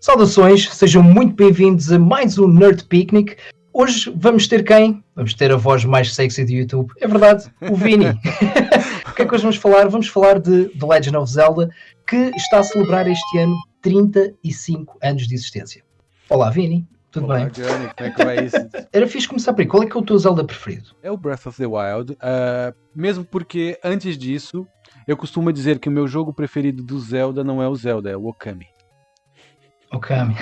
Saudações, sejam muito bem-vindos a mais um Nerd Picnic. Hoje vamos ter quem? Vamos ter a voz mais sexy do YouTube. É verdade, o Vini. O que é que hoje vamos falar? Vamos falar de The Legend of Zelda, que está a celebrar este ano 35 anos de existência. Olá, Vini. Tudo Olá, bem? Johnny, como é que vai isso? Era fixe começar por aí. Qual é que é o teu Zelda preferido? É o Breath of the Wild, mesmo porque antes disso, eu costumo dizer que o meu jogo preferido do Zelda não é o Zelda, é o Okami. Okami.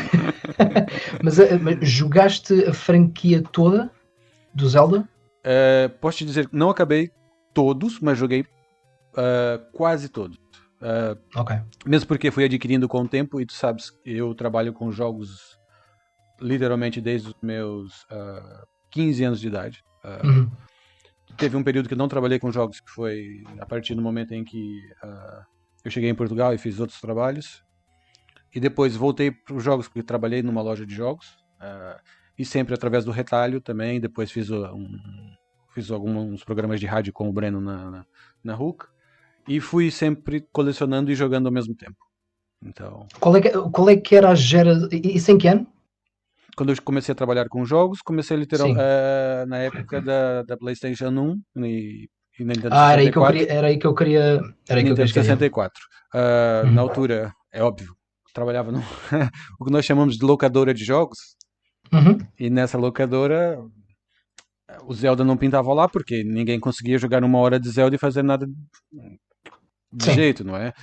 mas jogaste a franquia toda do Zelda? Posso te dizer que não acabei todos, mas joguei quase todos. Ok. Mesmo porque fui adquirindo com o tempo, e tu sabes, eu trabalho com jogos literalmente desde os meus 15 anos de idade. Teve um período que não trabalhei com jogos, que foi a partir do momento em que eu cheguei em Portugal e fiz outros trabalhos. E depois voltei para os jogos, porque trabalhei numa loja de jogos. E sempre através do retalho também. Depois fiz alguns programas de rádio com o Breno na RUC. E fui sempre colecionando e jogando ao mesmo tempo. Então, Qual é que era a geração? Isso em que ano? quando eu comecei a trabalhar com jogos, comecei Sim. na época da PlayStation 1 e Nintendo Era 64. aí que eu queria. Nintendo 64. Na altura, é óbvio, trabalhava o que nós chamamos de locadora de jogos. E nessa locadora, o Zelda não pintava lá, porque ninguém conseguia jogar 1 hora de Zelda e fazer nada de Sim. jeito, não é?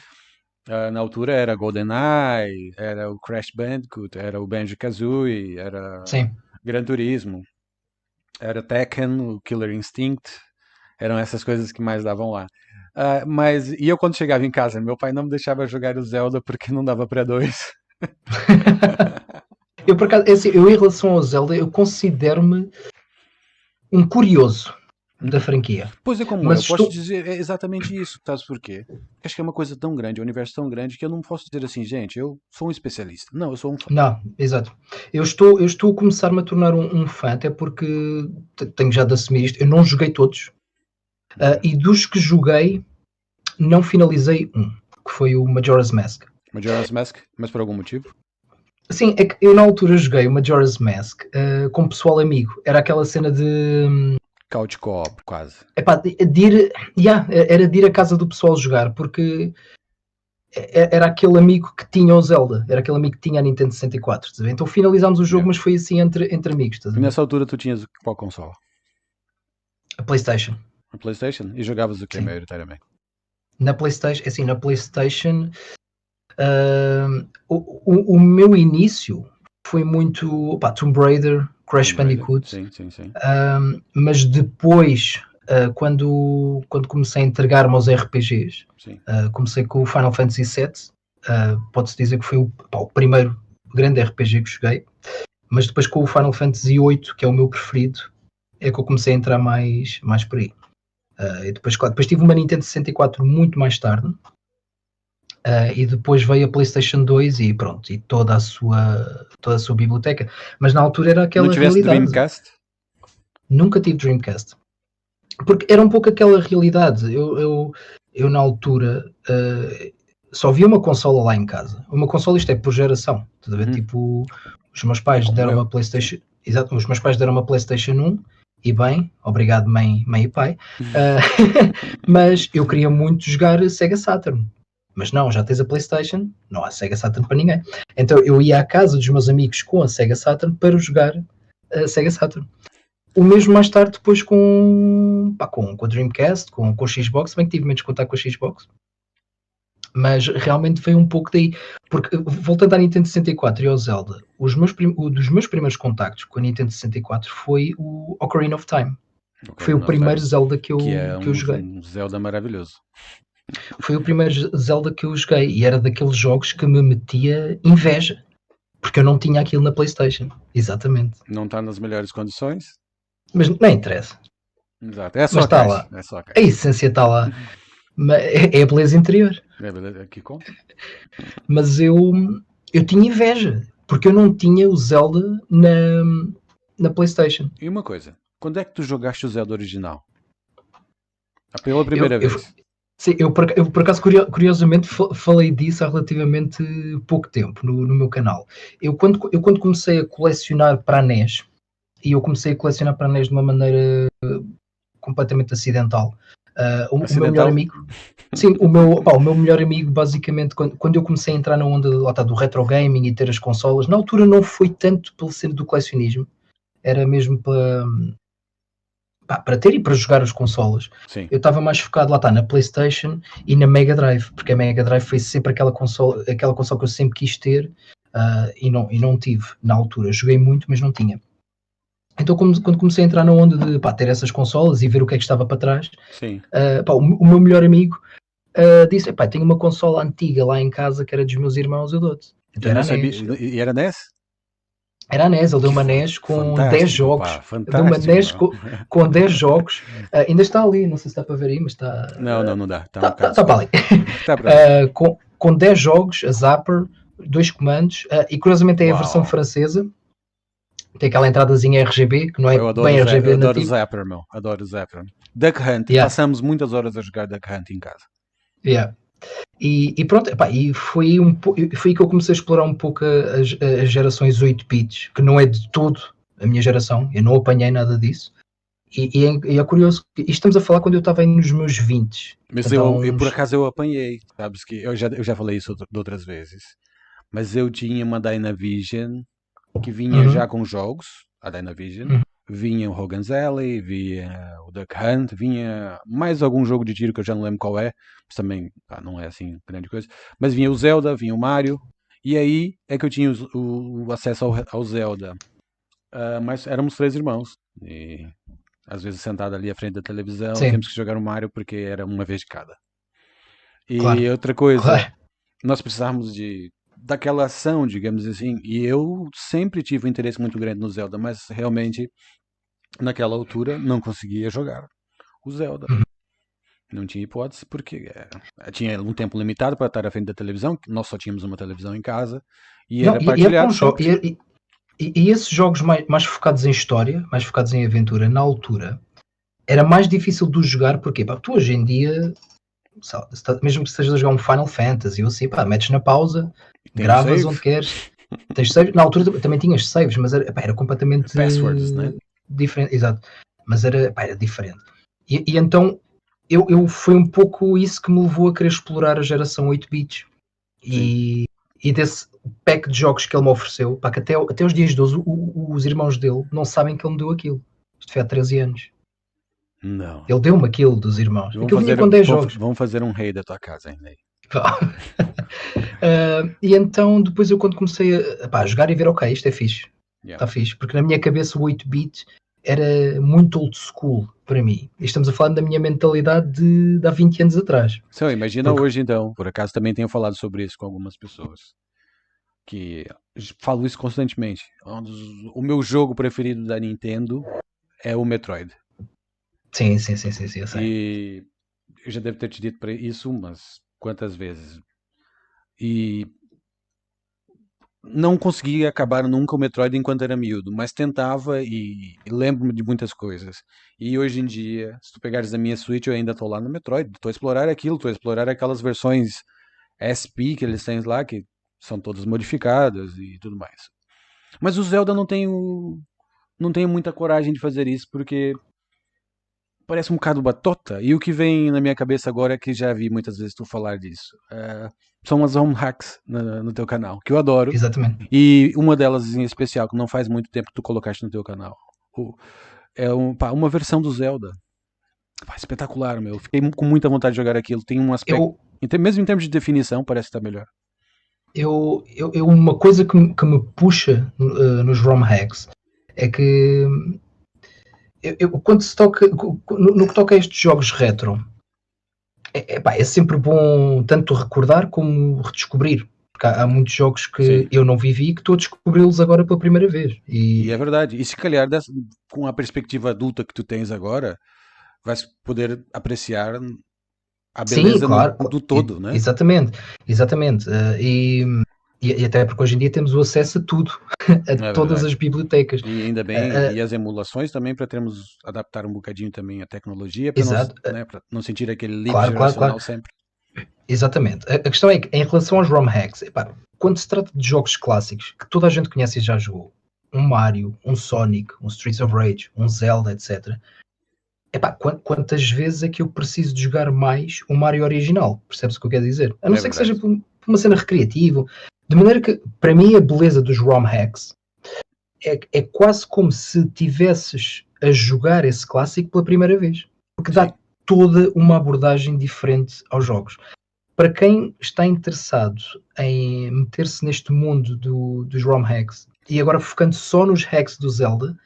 Na altura era GoldenEye, era o Crash Bandicoot, era o Banjo-Kazooie, era Sim. Gran Turismo, era Tekken, o Killer Instinct, eram essas coisas que mais davam lá. E eu quando chegava em casa, meu pai não me deixava jogar o Zelda porque não dava para dois. Eu, por acaso, assim, em relação ao Zelda, eu considero-me um curioso da franquia. Pois é, como Mas eu posso dizer exatamente isso, sabes porquê? Acho que é uma coisa tão grande, é um universo tão grande, que eu não posso dizer assim, gente, eu sou um especialista. Não, eu sou um fã. Não, exato. Eu estou a começar-me a tornar um fã, até porque tenho já de assumir isto. Eu não joguei todos. E dos que joguei, não finalizei um, que foi o Majora's Mask. Majora's Mask, mas por algum motivo? Sim, é que eu na altura joguei o Majora's Mask com pessoal amigo. Era aquela cena de... Couch co-op, quase. Epá, era de ir à casa do pessoal jogar, porque era aquele amigo que tinha o Zelda, era aquele amigo que tinha a Nintendo 64. Tá? Então finalizámos o jogo, mas foi assim entre amigos. Tá? E nessa altura tu tinhas qual console? A PlayStation. A PlayStation? E jogavas o que Sim. maioritariamente? Na PlayStation, o meu início foi muito Tomb Raider, Crash Bandicoot. Sim. Mas depois, quando comecei a entregar-me aos RPGs, comecei com o Final Fantasy VII. Pode-se dizer que foi o primeiro grande RPG que joguei, mas depois com o Final Fantasy VIII, que é o meu preferido, é que eu comecei a entrar mais por aí. E depois tive uma Nintendo 64 muito mais tarde, e depois veio a PlayStation 2 e pronto, e toda a sua biblioteca. Mas na altura era aquela realidade. Não tiveste Dreamcast? Nunca tive Dreamcast. Porque era um pouco aquela realidade. Eu na altura só via uma consola lá em casa. Uma consola, isto é por geração. Tipo, os meus pais deram uma PlayStation. Exato, os meus pais deram uma PlayStation 1 e bem, obrigado mãe e pai. Mas eu queria muito jogar Sega Saturn. Mas não, já tens a PlayStation, não há Sega Saturn para ninguém. Então eu ia à casa dos meus amigos com a Sega Saturn para jogar a Sega Saturn. O mesmo mais tarde depois com a Dreamcast, com o Xbox, bem que tive menos contato com a Xbox. Mas realmente foi um pouco daí. Porque, voltando à Nintendo 64 e ao Zelda, dos meus primeiros contactos com a Nintendo 64 foi o Ocarina of Time. Foi o primeiro Zelda que eu joguei. Um Zelda maravilhoso. Foi o primeiro Zelda que eu joguei e era daqueles jogos que me metia inveja. Porque eu não tinha aquilo na PlayStation. Exatamente. Não está nas melhores condições? Mas não interessa. Exato. É só a caixa. A essência está lá. É a beleza interior. É a beleza que conta. Mas eu tinha inveja. Porque eu não tinha o Zelda na PlayStation. E uma coisa. Quando é que tu jogaste o Zelda original? Pela primeira vez? Sim, eu por acaso, curiosamente, falei disso há relativamente pouco tempo no meu canal. Eu quando comecei a colecionar para a NES, e eu comecei a colecionar para a NES de uma maneira completamente acidental. O meu melhor amigo, sim, o meu melhor amigo, basicamente, quando eu comecei a entrar na onda lá está, do retro gaming e ter as consolas, na altura não foi tanto pelo ser do colecionismo, era mesmo para ter e para jogar as consolas. Sim. Eu estava mais focado, lá está, na PlayStation e na Mega Drive, porque a Mega Drive foi sempre aquela console que eu sempre quis ter, e não tive na altura. Joguei muito, mas não tinha. Então, quando comecei a entrar na onda de ter essas consolas e ver o que é que estava para trás, o meu melhor amigo disse: tenho uma consola antiga lá em casa que era dos meus irmãos, eu dou-te. Então era a NES. E era NES? Era a NES, ele deu uma NES com 10 jogos. Deu uma NES com 10 jogos. Ainda está ali, não sei se está para ver aí, mas está. Não dá. Está para ali. Com 10 jogos, a Zapper, 2 comandos, e curiosamente é a versão francesa. Tem aquela entradazinha RGB, que não é bem RGB. Eu adoro o Zapper, meu. Adoro o Zapper. Duck Hunt. Passamos muitas horas a jogar Duck Hunt em casa. E pronto, e foi que eu comecei a explorar um pouco as gerações 8 bits, que não é de todo a minha geração, eu não apanhei nada disso. E é curioso, isto estamos a falar quando eu estava aí nos meus 20. Mas eu por acaso eu apanhei, sabes que eu já falei isso de outras vezes. Mas eu tinha uma Dynavision que vinha já com jogos, a Dynavision, vinha o Hogan's Alley, vinha o Duck Hunt, vinha mais algum jogo de tiro que eu já não lembro qual é, mas também não é assim grande coisa, mas vinha o Zelda, vinha o Mario, e aí é que eu tinha o acesso ao Zelda. Mas éramos 3 irmãos, e às vezes sentado ali à frente da televisão, temos que jogar o Mario porque era uma vez de cada. E outra coisa, nós precisávamos daquela ação, digamos assim, e eu sempre tive um interesse muito grande no Zelda, mas realmente naquela altura não conseguia jogar o Zelda. Não tinha hipótese, porque tinha um tempo limitado para estar à frente da televisão, nós só tínhamos uma televisão em casa, e era partilhado. E esses jogos mais focados em história, mais focados em aventura, na altura, era mais difícil de jogar, porque tu hoje em dia, mesmo que estejas a jogar um Final Fantasy ou assim, metes na pausa, gravas onde queres, tens saves. Na altura também tinhas saves, mas era completamente passwords, né? Diferente, exato, mas era diferente. E então eu foi um pouco isso que me levou a querer explorar a geração 8 bits e desse pack de jogos que ele me ofereceu, que até os dias de hoje os irmãos dele não sabem que ele me deu aquilo. Isto foi há 13 anos. Não. Ele deu-me aquilo dos irmãos. Aquilo vinha com 10 jogos. Vamos fazer um rei da tua casa ainda aí. E então depois eu quando comecei a jogar e ver, ok, isto é fixe. Está fixe. Porque na minha cabeça o 8-bit era muito old school para mim. E estamos a falar da minha mentalidade de há 20 anos atrás. Imagina hoje então. Por acaso também tenho falado sobre isso com algumas pessoas. Que falo isso constantemente. O meu jogo preferido da Nintendo é o Metroid. Sim, eu sei. E eu já devo ter te dito para isso umas quantas vezes. E não conseguia acabar nunca o Metroid enquanto era miúdo, mas tentava e lembro-me de muitas coisas. E hoje em dia, se tu pegares a minha Switch, eu ainda estou lá no Metroid. Estou a explorar aquilo, estou a explorar aquelas versões SP que eles têm lá, que são todas modificadas e tudo mais. Mas o Zelda não tenho muita coragem de fazer isso, porque parece um bocado batota. E o que vem na minha cabeça agora é que já vi muitas vezes tu falar disso. São as home hacks no teu canal, que eu adoro. Exatamente. E uma delas em especial, que não faz muito tempo que tu colocaste no teu canal, é uma versão do Zelda. Espetacular, meu. Fiquei com muita vontade de jogar aquilo. Tem um aspecto, mesmo em termos de definição, parece que está melhor. Uma coisa que me puxa nos ROM hacks é que quando se toca no que toca a estes jogos retro, é sempre bom tanto recordar como redescobrir, porque há muitos jogos que eu não vivi que estou a descobri-los agora pela primeira vez. E é verdade. E se calhar com a perspectiva adulta que tu tens agora, vais poder apreciar a beleza do todo, né? Exatamente. E até porque hoje em dia temos o acesso a tudo, a todas as bibliotecas. E ainda bem, e as emulações também, para termos adaptar um bocadinho também a tecnologia, para Exato. Né, não sentir aquele leap Claro, geracional sempre. Exatamente. A questão é que, em relação aos ROM hacks, quando se trata de jogos clássicos que toda a gente conhece e já jogou, um Mario, um Sonic, um Streets of Rage, um Zelda, etc. Quantas vezes é que eu preciso de jogar mais o Mario original? Percebes o que eu quero dizer? A não ser que seja por uma cena recreativa. De maneira que, para mim, a beleza dos ROM hacks é quase como se tivesses a jogar esse clássico pela primeira vez. Porque dá toda uma abordagem diferente aos jogos. Para quem está interessado em meter-se neste mundo dos ROM hacks, e agora focando só nos hacks do Zelda,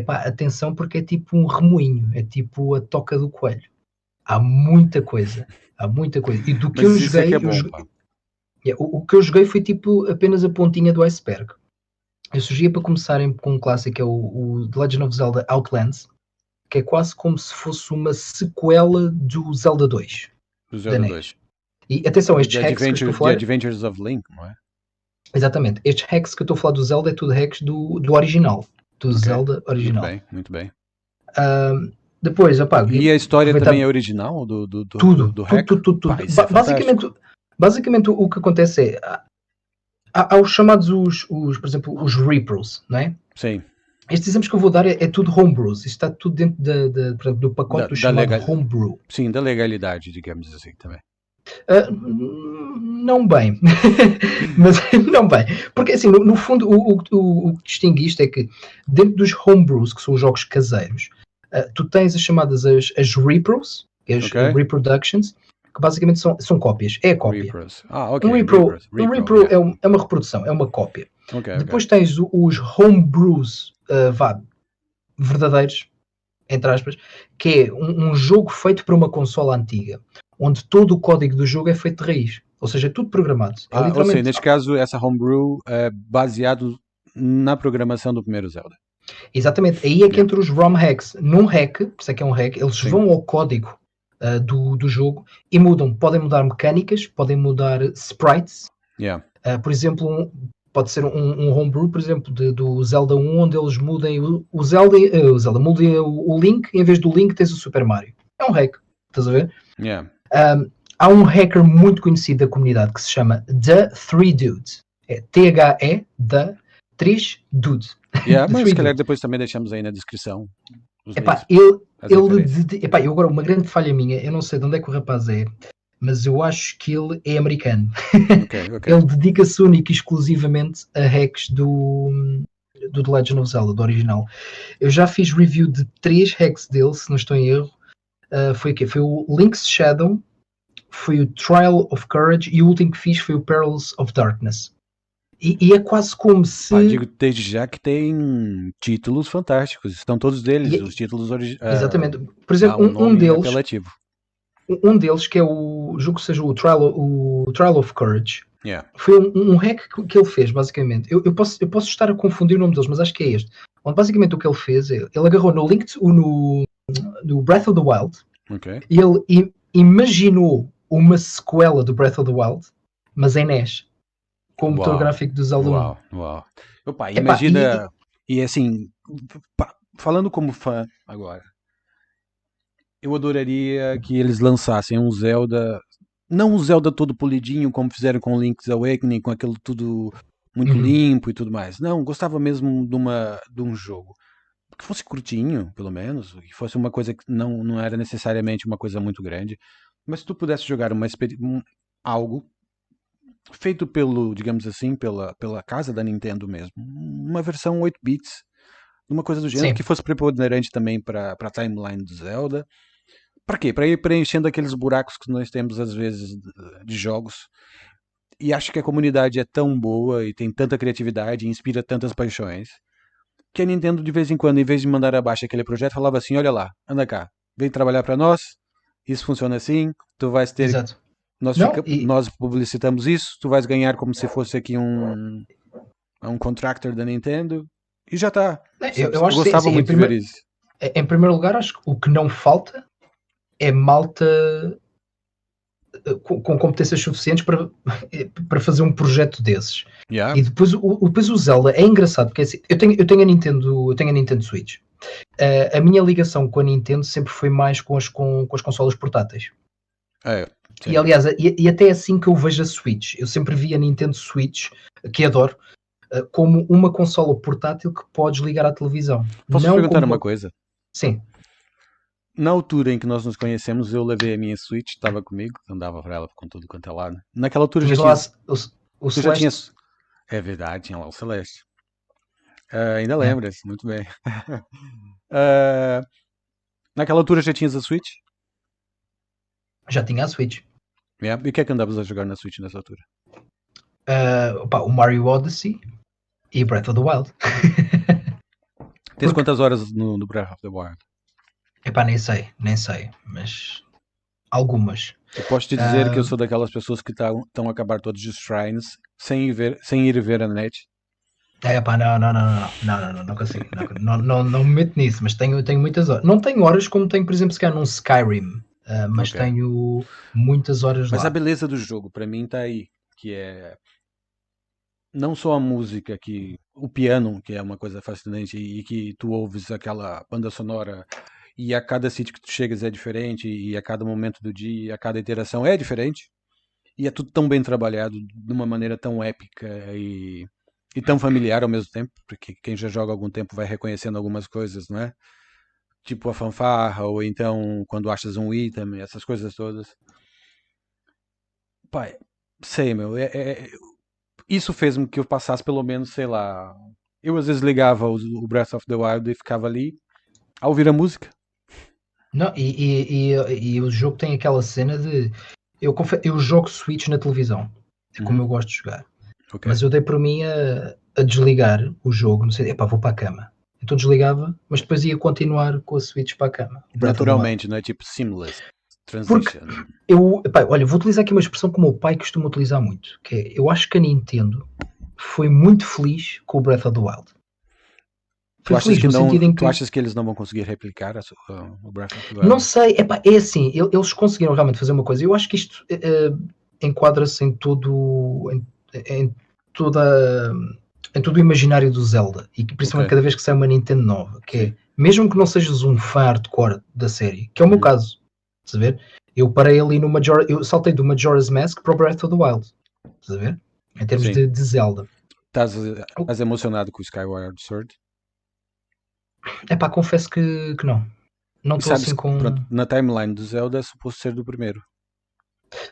atenção, porque é tipo um remoinho, é tipo a toca do coelho. Há muita coisa. E do que eu joguei, o que eu joguei foi tipo apenas a pontinha do iceberg. Eu sugeria para começarem com um clássico, que é o The Legend of Zelda Outlands, que é quase como se fosse uma sequela do Zelda 2. Do Zelda 2. E atenção, estes hacks que eu estou a falar... The Adventures of Link, não é? Exatamente. Estes hacks que eu estou a falar do Zelda é tudo hacks do original. Do Zelda original. Muito bem. Depois, e a história também é original do hack? Tudo. Basicamente o que acontece é... Há os chamados, por exemplo, os repros, não é? Sim. Estes exemplos que eu vou dar é tudo homebrews. Isto está tudo dentro do pacote do chamado homebrew. Sim, da legalidade, digamos assim, também. Não bem. Mas não bem. Porque, assim, no fundo, o que distingue isto é que dentro dos homebrews, que são os jogos caseiros, tu tens as chamadas as repros, as reproductions, que basicamente são cópias. É a cópia. Um repro é uma reprodução, é uma cópia. Depois tens os homebrews verdadeiros, entre aspas, que é um jogo feito para uma consola antiga, onde todo o código do jogo é feito de raiz. Ou seja, é tudo programado. Ou seja, neste caso, essa homebrew é baseado na programação do primeiro Zelda. Exatamente. Aí é que entra os ROM hacks. Num hack, por isso é que é um hack, eles vão ao código do jogo e mudam. Podem mudar mecânicas, podem mudar sprites. Por exemplo, pode ser um homebrew, por exemplo, do Zelda 1, onde eles mudem o Zelda mudem o Link, em vez do Link tens o Super Mario. É um hack, estás a ver? Há um hacker muito conhecido da comunidade que se chama The Three Dudes. É THE, The 3 Dude. Mas se calhar depois também deixamos aí na descrição. Eu agora, uma grande falha minha, eu não sei de onde é que o rapaz é, mas eu acho que ele é americano. Ele dedica-se único e exclusivamente a hacks do The Legend of Zelda, do original. Eu já fiz review de 3 hacks dele, se não estou em erro. Foi o quê? Foi o Link's Shadow, foi o Trial of Courage e o último que fiz foi o Perils of Darkness. E é quase como se... digo desde já que tem títulos fantásticos, estão todos deles, os títulos originais. Exatamente. Por exemplo, um deles... apelativo. Um deles, que é o jogo que seja o Trial of Courage, foi um hack que ele fez, basicamente. Eu posso estar a confundir o nome deles, mas acho que é este. Onde basicamente o que ele fez é, ele agarrou no Breath of the Wild, e ele imaginou uma sequela do Breath of the Wild, mas em NES, com o motor gráfico do Zelda 1. Uau. Opa, imagina, e assim, falando como fã agora, eu adoraria que eles lançassem um Zelda, não um Zelda todo polidinho, como fizeram com Link's Awakening, com aquilo tudo muito limpo e tudo mais. Não, gostava mesmo de um jogo que fosse curtinho, pelo menos, que fosse uma coisa que não era necessariamente uma coisa muito grande, mas se tu pudesse jogar algo feito digamos assim, pela casa da Nintendo mesmo, uma versão 8 bits, uma coisa do gênero, que fosse preponderante também para a timeline do Zelda. Para quê? Para ir preenchendo aqueles buracos que nós temos às vezes de jogos. E acho que a comunidade é tão boa e tem tanta criatividade e inspira tantas paixões que a Nintendo de vez em quando, em vez de mandar abaixo aquele projeto, falava assim, olha lá, anda cá, vem trabalhar para nós, isso funciona assim, tu vais ter... Exato. Nós publicitamos isso, tu vais ganhar como se fosse aqui um contractor da Nintendo e já está. Eu gostava muito de ver isso. Em primeiro lugar, acho que o que não falta é malta com competências suficientes para fazer um projeto desses. Yeah. E depois o Zelda é engraçado, porque assim, eu tenho a Nintendo Switch. A minha ligação com a Nintendo sempre foi mais com as consolas portáteis. E aliás, e até assim que eu vejo a Switch, eu sempre vi a Nintendo Switch, que adoro, como uma consola portátil que podes ligar à televisão. Posso te perguntar uma coisa? Sim. Na altura em que nós nos conhecemos, eu levei a minha Switch, estava comigo, andava para ela com tudo quanto é lado. Naquela altura já tinha... É verdade, tinha lá o Celeste. Ainda lembras, muito bem. Naquela altura já tinhas a Switch? Já tinha a Switch. Yeah. E o que é que andavas a jogar na Switch nessa altura? O Mario Odyssey e Breath of the Wild. Tens quantas horas no Breath of the Wild? Nem sei, mas algumas. Eu posso te dizer que eu sou daquelas pessoas que estão a acabar todos os shrines sem ir ver a net. Não consigo. Não me meto nisso, mas tenho muitas horas. Não tenho horas como tenho, por exemplo, se calhar num Skyrim, mas tenho muitas horas lá. Mas a beleza do jogo, para mim, tá aí, que é não só a música, o piano, que é uma coisa fascinante, e que tu ouves aquela banda sonora, e a cada sítio que tu chegas é diferente, e a cada momento do dia, a cada interação é diferente, e é tudo tão bem trabalhado, de uma maneira tão épica e tão familiar ao mesmo tempo, porque quem já joga há algum tempo vai reconhecendo algumas coisas, não é? Tipo a fanfarra, ou então quando achas um item, essas coisas todas. Pai, sei, meu, isso fez-me que eu passasse pelo menos, sei lá, eu às vezes ligava o Breath of the Wild e ficava ali a ouvir a música. Não, e o jogo tem aquela cena de eu jogo Switch na televisão, é como eu gosto de jogar. Okay. Mas eu dei por mim a desligar o jogo, não sei, vou para a cama. Então desligava, mas depois ia continuar com a Switch para a cama. Naturalmente, não é tipo seamless transition. Porque olha, vou utilizar aqui uma expressão que o meu pai costuma utilizar muito, que é, eu acho que a Nintendo foi muito feliz com o Breath of the Wild. Tu achas que eles não vão conseguir replicar o Breath of the Wild? Não sei, é assim, eles conseguiram realmente fazer uma coisa. Eu acho que isto enquadra-se em todo o imaginário do Zelda, e que principalmente cada vez que sai uma Nintendo nova, que é, mesmo que não sejas um fã hardcore da série, que é o meu caso, estás a ver? Eu parei ali eu saltei do Majora's Mask para o Breath of the Wild, estás a ver? Em termos de Zelda. Estás emocionado com o Skyward Sword? Confesso que não. Não estou assim com... Pronto, na timeline do Zelda é suposto ser do primeiro.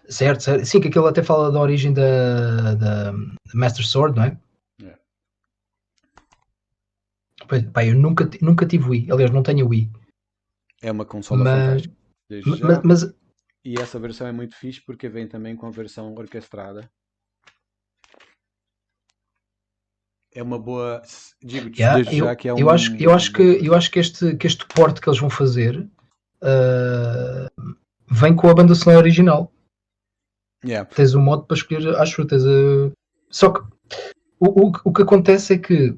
Certo. Sim, que aquilo até fala da origem da Master Sword, não é? Eu nunca tive Wii. Aliás, não tenho Wii. É uma consola fantástica. E essa versão é muito fixe porque vem também com a versão orquestrada. É uma boa... Digo-te desde já que é eu acho que este port que eles vão fazer vem com a banda sonora original. Tens o modo para escolher, acho que só que o que acontece é que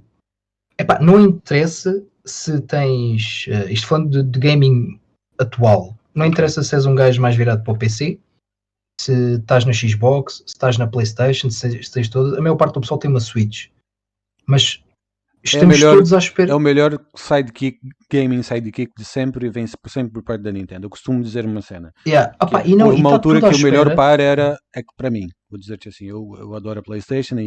não interessa se tens isto falando de gaming atual, não interessa se és um gajo mais virado para o PC, se estás na Xbox, se estás na PlayStation, se tens todas, a maior parte do pessoal tem uma Switch, mas estamos todos à espera. É o melhor gaming sidekick de sempre e vem sempre por parte da Nintendo. Eu costumo dizer uma cena. Houve uma altura que o melhor par era para mim, vou dizer-te assim, eu adoro a PlayStation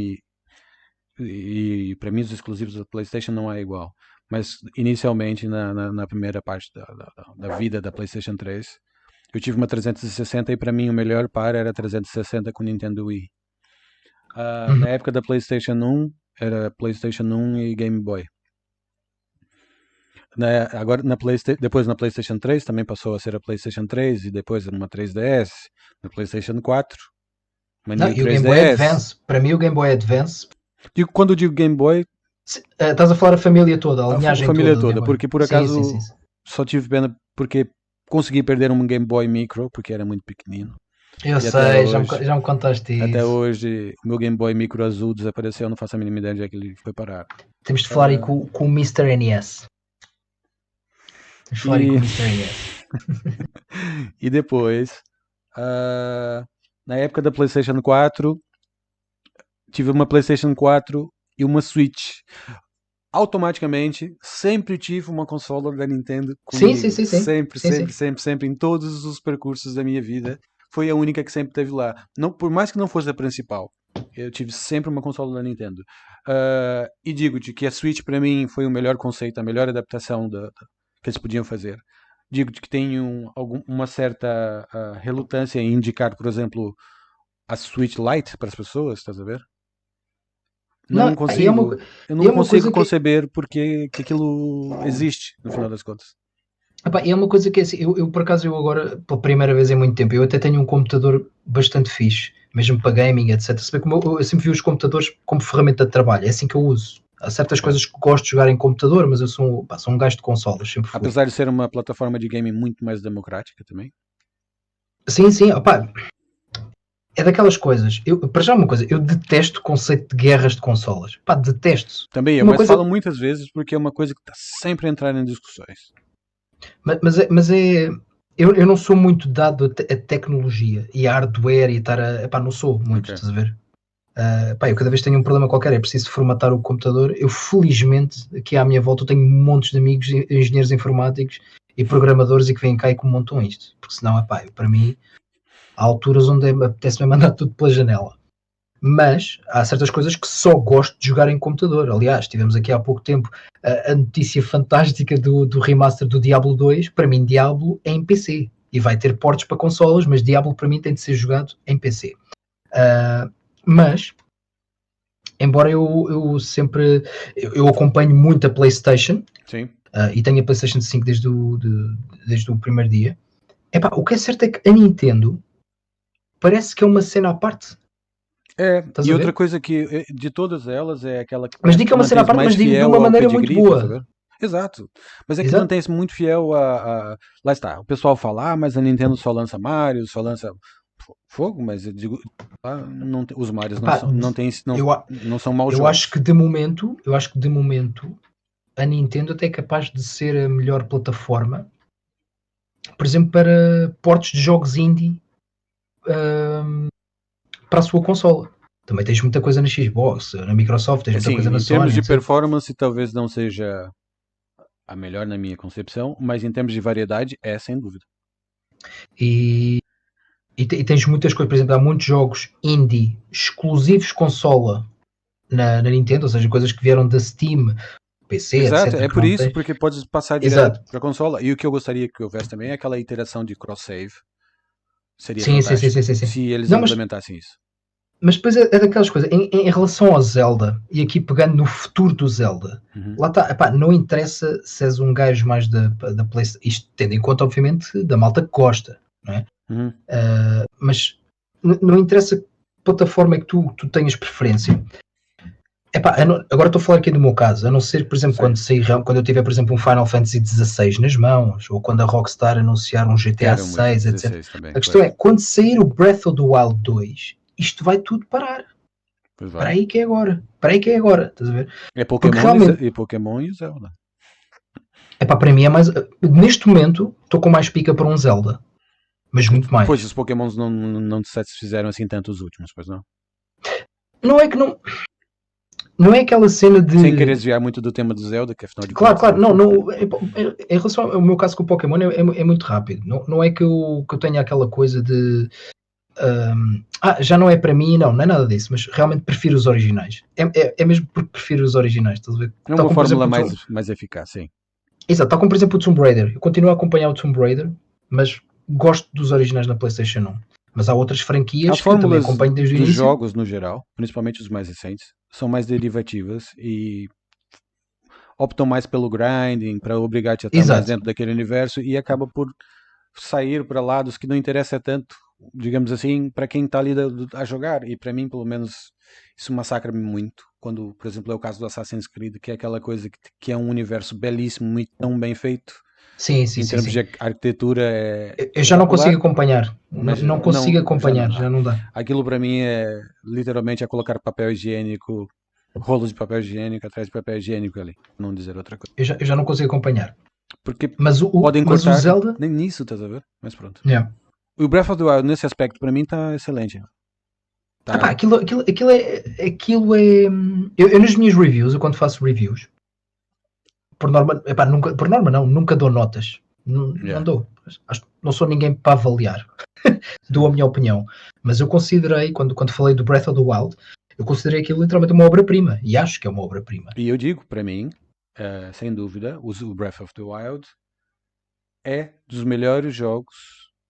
e para mim os exclusivos da PlayStation não é igual. Mas inicialmente na primeira parte da vida da PlayStation 3, eu tive uma 360 e para mim o melhor par era a 360 com o Nintendo Wii. Na época da PlayStation 1 era PlayStation 1 e Game Boy. Agora depois na PlayStation 3 também passou a ser a PlayStation 3 e depois uma 3DS, na PlayStation 4. E o Game Boy Advance. Para mim o Game Boy Advance... Quando eu digo Game Boy... Estás a falar a família toda, a linhagem toda. A família toda, porque por acaso só tive pena porque consegui perder um Game Boy Micro, porque era muito pequenino. Eu sei, já me contaste isso. Até hoje o meu Game Boy Micro azul desapareceu, eu não faço a mínima ideia de onde é que ele foi parar. Temos de falar aí com o Mr. NES. Temos de falar aí com o Mr. NES. E depois Na época da PlayStation 4, tive uma PlayStation 4 e uma Switch. Automaticamente, sempre tive uma consola da Nintendo comigo. Sim. Sempre, em todos os percursos da minha vida. Foi a única que sempre teve lá. Não, por mais que não fosse a principal, eu tive sempre uma consola da Nintendo. E digo-te que a Switch para mim foi o melhor conceito, a melhor adaptação que eles podiam fazer. Digo-te que tenho uma certa relutância em indicar, por exemplo, a Switch Lite para as pessoas, estás a ver? Não consigo. Eu não consigo conceber porque que aquilo existe, no final das contas. É uma coisa que assim, eu por acaso, eu agora, pela primeira vez em muito tempo, eu até tenho um computador bastante fixe, mesmo para gaming, etc. Se bem que eu sempre vi os computadores como ferramenta de trabalho, é assim que eu uso. Há certas coisas que gosto de jogar em computador, mas eu sou um gajo de consolas, sempre fui. Apesar de ser uma plataforma de gaming muito mais democrática também. Sim, é daquelas coisas. Para já uma coisa, eu detesto o conceito de guerras de consolas. Detesto. Também eu, mas falo muitas vezes porque é uma coisa que está sempre a entrar em discussões. Mas eu não sou muito dado a tecnologia e a hardware e estar a... não sou muito, estás a ver? Eu cada vez tenho um problema qualquer, é preciso formatar o computador. Eu felizmente, aqui à minha volta, eu tenho montes de amigos, engenheiros informáticos e programadores e que vêm cá e que montam isto. Porque senão, para mim, há alturas onde apetece-me mandar tudo pela janela. Mas há certas coisas que só gosto de jogar em computador. Aliás, tivemos aqui há pouco tempo a notícia fantástica do remaster do Diablo 2. Para mim, Diablo é em PC. E vai ter ports para consolas, mas Diablo para mim tem de ser jogado em PC. Mas, embora eu sempre... Eu acompanho muito a PlayStation. Sim. E tenho a PlayStation 5 desde o primeiro dia. O que é certo é que a Nintendo parece que é uma cena à parte. E outra coisa que de todas elas é aquela que... Mas digo que é uma cena à parte, mas digo de uma maneira muito boa. Exato. Mas é que mantém-se muito fiel a... Lá está, o pessoal fala, mas a Nintendo só lança Mario, só lança Fogo, mas eu digo, os Marios não são maus jogos. Eu acho que de momento, a Nintendo até é capaz de ser a melhor plataforma, por exemplo, para portos de jogos indie para a sua consola. Também tens muita coisa na Xbox, na Microsoft, tens muita coisa na Sony. Em termos de performance, talvez não seja a melhor na minha concepção, mas em termos de variedade, é sem dúvida. E tens muitas coisas, por exemplo, há muitos jogos indie exclusivos consola na Nintendo, ou seja, coisas que vieram da Steam, PC, Exato, etc. É por isso, porque podes passar direto para a consola. E o que eu gostaria que houvesse também é aquela iteração de cross-save. Seria fantástico se eles implementassem isso. Mas depois é daquelas coisas, em relação ao Zelda, e aqui pegando no futuro do Zelda, lá está, não interessa se és um gajo mais da PlayStation, isto tendo em conta, obviamente, da malta que gosta, não é? Mas não interessa que plataforma é que tu tenhas preferência. Agora estou a falar aqui do meu caso, a não ser, por exemplo, quando eu tiver, por exemplo, um Final Fantasy XVI nas mãos, ou quando a Rockstar anunciar um GTA 6, etc. Também, a questão é, quando sair o Breath of the Wild 2, isto vai tudo parar. Para aí que é agora. Estás a ver? É Pokémon e Zelda. Para mim é mais... Neste momento, estou com mais pica para um Zelda. Mas muito mais. Pois, os Pokémons não te satisfizeram assim tanto os últimos, pois não? Não é que não... Não é aquela cena de... Sem querer desviar muito do tema do Zelda, que afinal de contas... Claro. Não, em relação ao meu caso com o Pokémon, é muito rápido. Não é que eu tenha aquela coisa de... já não é para mim, não é nada disso, mas realmente prefiro os originais. É mesmo porque prefiro os originais, estás a ver? É uma fórmula mais eficaz, sim. Exato, tal como por exemplo o Tomb Raider. Eu continuo a acompanhar o Tomb Raider, mas gosto dos originais na PlayStation 1. Mas há outras franquias que eu também acompanho desde o início. Os jogos, no geral, principalmente os mais recentes, são mais derivativas e optam mais pelo grinding, para obrigar-te a estar mais dentro daquele universo, e acaba por sair para lados que não interessa tanto, digamos assim, para quem está ali a jogar. E para mim, pelo menos, isso massacra-me muito. Quando, por exemplo, é o caso do Assassin's Creed, que é aquela coisa que é um universo belíssimo, muito tão bem feito. Sim. Em termos de arquitetura eu já não consigo acompanhar. Não consigo acompanhar, já não dá. Aquilo para mim é literalmente a colocar papel higiênico, rolos de papel higiênico atrás de papel higiênico ali, não dizer outra coisa. Eu já não consigo acompanhar. Porque podem cortar, o Zelda... nem nisso, estás a ver? Mas pronto. Yeah. O Breath of the Wild, nesse aspecto, para mim, tá excelente. Tá. Aquilo é. Eu nas minhas reviews, eu quando faço reviews, por norma nunca dou notas. Não dou. Não sou ninguém para avaliar. Dou a minha opinião. Mas eu considerei, quando falei do Breath of the Wild, eu considerei aquilo literalmente uma obra-prima. E acho que é uma obra-prima. E eu digo, para mim, sem dúvida, o Breath of the Wild é dos melhores jogos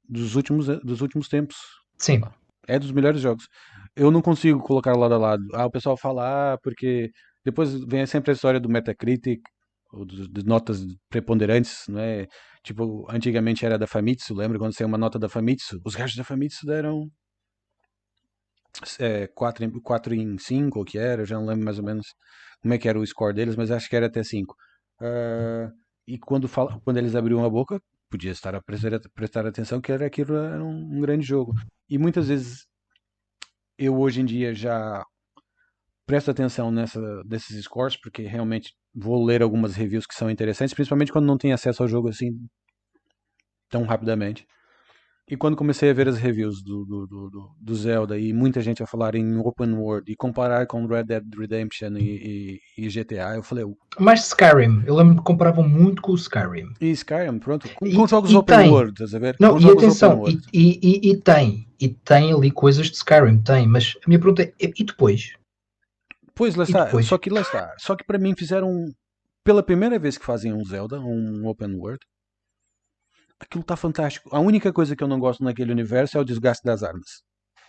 dos últimos tempos. Sim. É dos melhores jogos. Eu não consigo colocar lado a lado. O pessoal fala, porque depois vem sempre a história do Metacritic, ou de notas preponderantes, né? Tipo, antigamente era da Famitsu, lembra quando saiu uma nota da Famitsu? Os gajos da Famitsu deram 4 em 5, ou que era, eu já não lembro mais ou menos como é que era o score deles, mas acho que era até 5. E quando eles abriam a boca, podia estar a prestar atenção que aquilo era um grande jogo. E muitas vezes eu hoje em dia já presto atenção desses scores, porque realmente vou ler algumas reviews que são interessantes, principalmente quando não tenho acesso ao jogo assim tão rapidamente. E quando comecei a ver as reviews do Zelda e muita gente a falar em Open World e comparar com Red Dead Redemption e GTA, eu falei... Mais Skyrim. Eu lembro que comparavam muito com o Skyrim. E Skyrim, pronto. Com jogos Open World, estás a ver? Não, e atenção, e tem ali coisas de Skyrim, tem, mas a minha pergunta é, e depois? Pois, lá está. Só que para mim fizeram, pela primeira vez que fazem um Zelda, um Open World, aquilo está fantástico. A única coisa que eu não gosto naquele universo é o desgaste das armas.